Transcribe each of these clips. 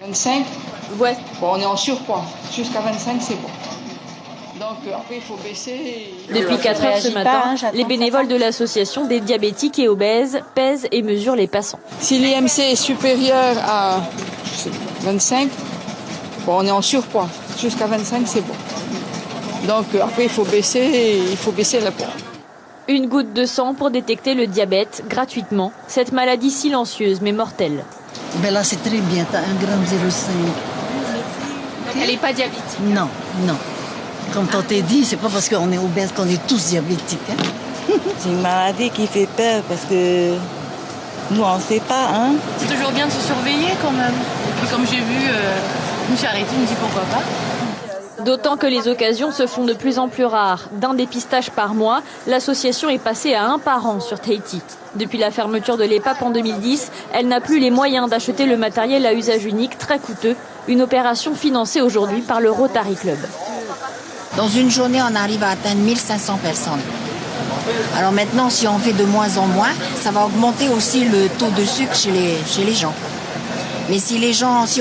25, Ouais. bon, on est en surpoids. Jusqu'à 25, c'est bon. Donc après, il faut baisser. Depuis 4 heures ce matin, les bénévoles de l'association des diabétiques et obèses pèsent et mesurent les passants. Si l'IMC est supérieur à 25, bon, on est en surpoids. Jusqu'à 25, c'est bon. Donc après, il faut baisser la poids. Une goutte de sang pour détecter le diabète gratuitement. Cette maladie silencieuse mais mortelle. Ben là, c'est très bien, t'as 1,05 g. Elle n'est pas diabétique? Non. Comme on t'a dit, c'est pas parce qu'on est obèse qu'on est tous diabétiques. Hein? C'est une maladie qui fait peur parce que nous, on ne sait pas. Hein? C'est toujours bien de se surveiller quand même. Et puis comme j'ai vu, je me suis arrêtée, je me dis pourquoi pas. D'autant que les occasions se font de plus en plus rares. D'un dépistage par mois, l'association est passée à un par an sur Tahiti. Depuis la fermeture de l'EPAP en 2010, elle n'a plus les moyens d'acheter le matériel à usage unique très coûteux. Une opération financée aujourd'hui par le Rotary Club. Dans une journée, on arrive à atteindre 1500 personnes. Alors maintenant, si on fait de moins en moins, ça va augmenter aussi le taux de sucre chez les gens. Mais si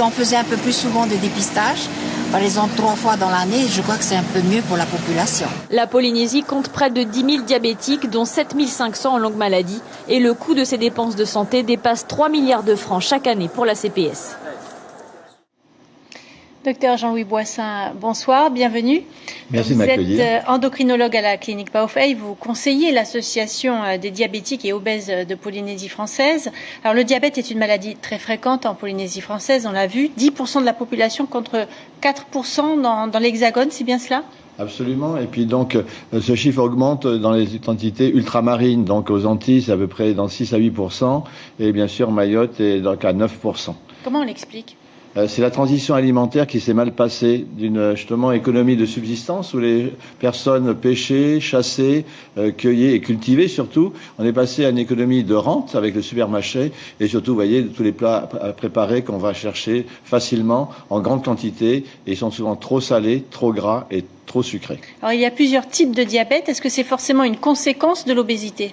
on faisait un peu plus souvent de dépistage, par exemple 3 fois dans l'année, je crois que c'est un peu mieux pour la population. La Polynésie compte près de 10 000 diabétiques, dont 7 500 en longue maladie. Et le coût de ces dépenses de santé dépasse 3 milliards de francs chaque année pour la CPS. Docteur Jean-Louis Boissin, bonsoir, bienvenue. Merci de m'accueillir. Vous êtes endocrinologue à la clinique Baofei, vous conseillez l'association des diabétiques et obèses de Polynésie française. Alors le diabète est une maladie très fréquente en Polynésie française, on l'a vu, 10% de la population contre 4% dans l'Hexagone, c'est bien cela ? Absolument. Et puis donc, ce chiffre augmente dans les entités ultramarines. Donc aux Antilles, c'est à peu près dans 6 à 8%. Et bien sûr, Mayotte est donc à 9%. Comment on l'explique ? C'est la transition alimentaire qui s'est mal passée d'une justement économie de subsistance où les personnes pêchaient, chassaient, cueillaient et cultivaient surtout. On est passé à une économie de rente avec le supermarché et surtout, vous voyez, tous les plats préparés qu'on va chercher facilement en grande quantité et ils sont souvent trop salés, trop gras et trop sucrés. Alors il y a plusieurs types de diabète. Est-ce que c'est forcément une conséquence de l'obésité ?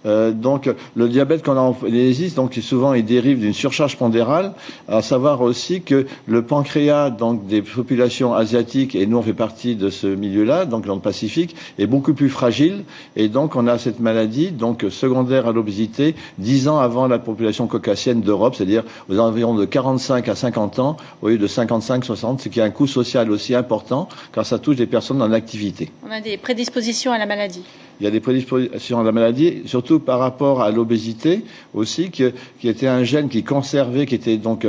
Donc le diabète qu'on a en Polynésie, donc souvent il dérive d'une surcharge pondérale, à savoir aussi que le pancréas donc des populations asiatiques, et nous on fait partie de ce milieu-là, donc dans le Pacifique, est beaucoup plus fragile et donc on a cette maladie donc secondaire à l'obésité 10 ans avant la population caucasienne d'Europe, c'est-à-dire aux environs de 45 à 50 ans au lieu de 55-60, ce qui a un coût social aussi important car ça touche des personnes en activité. On a des prédispositions à la maladie. Il y a des prédispositions à la maladie, surtout par rapport à l'obésité aussi, qui était un gène qui conservait, qui était donc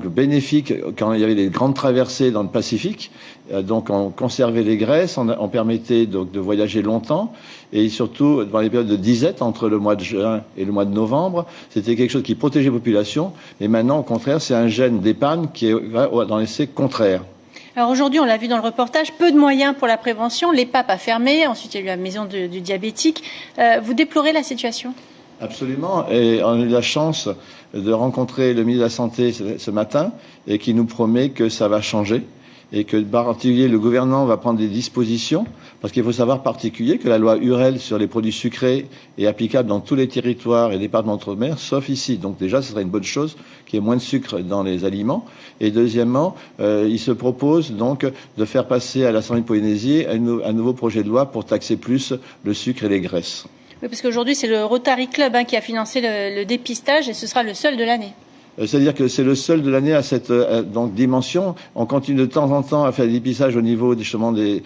bénéfique quand il y avait les grandes traversées dans le Pacifique. Donc on conservait les graisses, on permettait donc de voyager longtemps et surtout dans les périodes de disette entre le mois de juin et le mois de novembre, c'était quelque chose qui protégeait la population. Mais maintenant, au contraire, c'est un gène d'épargne qui est dans l'essai contraire. Alors aujourd'hui, on l'a vu dans le reportage, peu de moyens pour la prévention. L'EPAP a fermé, ensuite il y a eu la maison du diabétique. Vous déplorez la situation ? Absolument. Et on a eu la chance de rencontrer le ministre de la Santé ce matin et qui nous promet que ça va changer et que, en particulier, le gouvernement va prendre des dispositions parce qu'il faut savoir particulier que la loi Hurel sur les produits sucrés est applicable dans tous les territoires et départements d'outre-mer, sauf ici. Donc déjà, ce serait une bonne chose qu'il y ait moins de sucre dans les aliments. Et deuxièmement, il se propose donc de faire passer à l'Assemblée de Polynésie un nouveau projet de loi pour taxer plus le sucre et les graisses. Oui, parce qu'aujourd'hui, c'est le Rotary Club qui a financé le dépistage et ce sera le seul de l'année. C'est-à-dire que c'est le seul de l'année à cette donc dimension. On continue de temps en temps à faire des dépistages au niveau justement des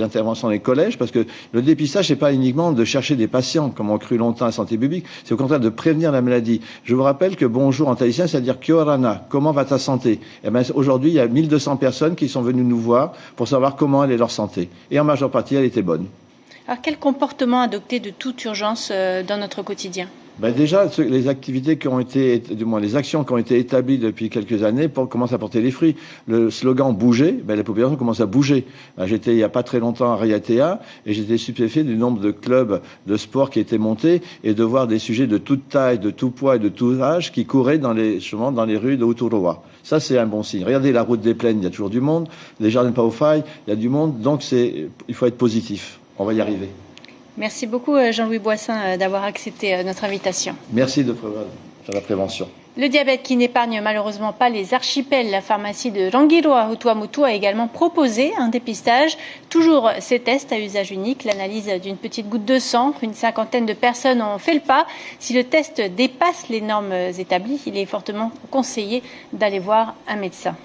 interventions dans les collèges, parce que le dépistage, c'est pas uniquement de chercher des patients, comme on cru longtemps à Santé publique, c'est au contraire de prévenir la maladie. Je vous rappelle que bonjour en tahitien, c'est-à-dire Kia orana, comment va ta santé? Eh ben, aujourd'hui, il y a 1200 personnes qui sont venues nous voir pour savoir comment allait leur santé. Et en majeure partie, elle était bonne. Alors, quel comportement adopter de toute urgence dans notre quotidien ? Ben déjà, les activités qui ont été, du moins les actions qui ont été établies depuis quelques années commencent à porter les fruits. Le slogan bouger, ben la population commence à bouger. Ben, j'étais il y a pas très longtemps à Raiatea et j'étais stupéfait du nombre de clubs de sport qui étaient montés et de voir des sujets de toute taille, de tout poids et de tout âge qui couraient dans les rues de Uturoa. Ça, c'est un bon signe. Regardez la route des plaines, il y a toujours du monde. Les jardins de Baofei, il y a du monde. Donc il faut être positif. On va y arriver. Merci beaucoup Jean-Louis Boissin d'avoir accepté notre invitation. Merci de faire la prévention. Le diabète qui n'épargne malheureusement pas les archipels. La pharmacie de Rangiroa, au Tuamotu, a également proposé un dépistage. Toujours ces tests à usage unique, l'analyse d'une petite goutte de sang. Une cinquantaine de personnes ont fait le pas. Si le test dépasse les normes établies, il est fortement conseillé d'aller voir un médecin.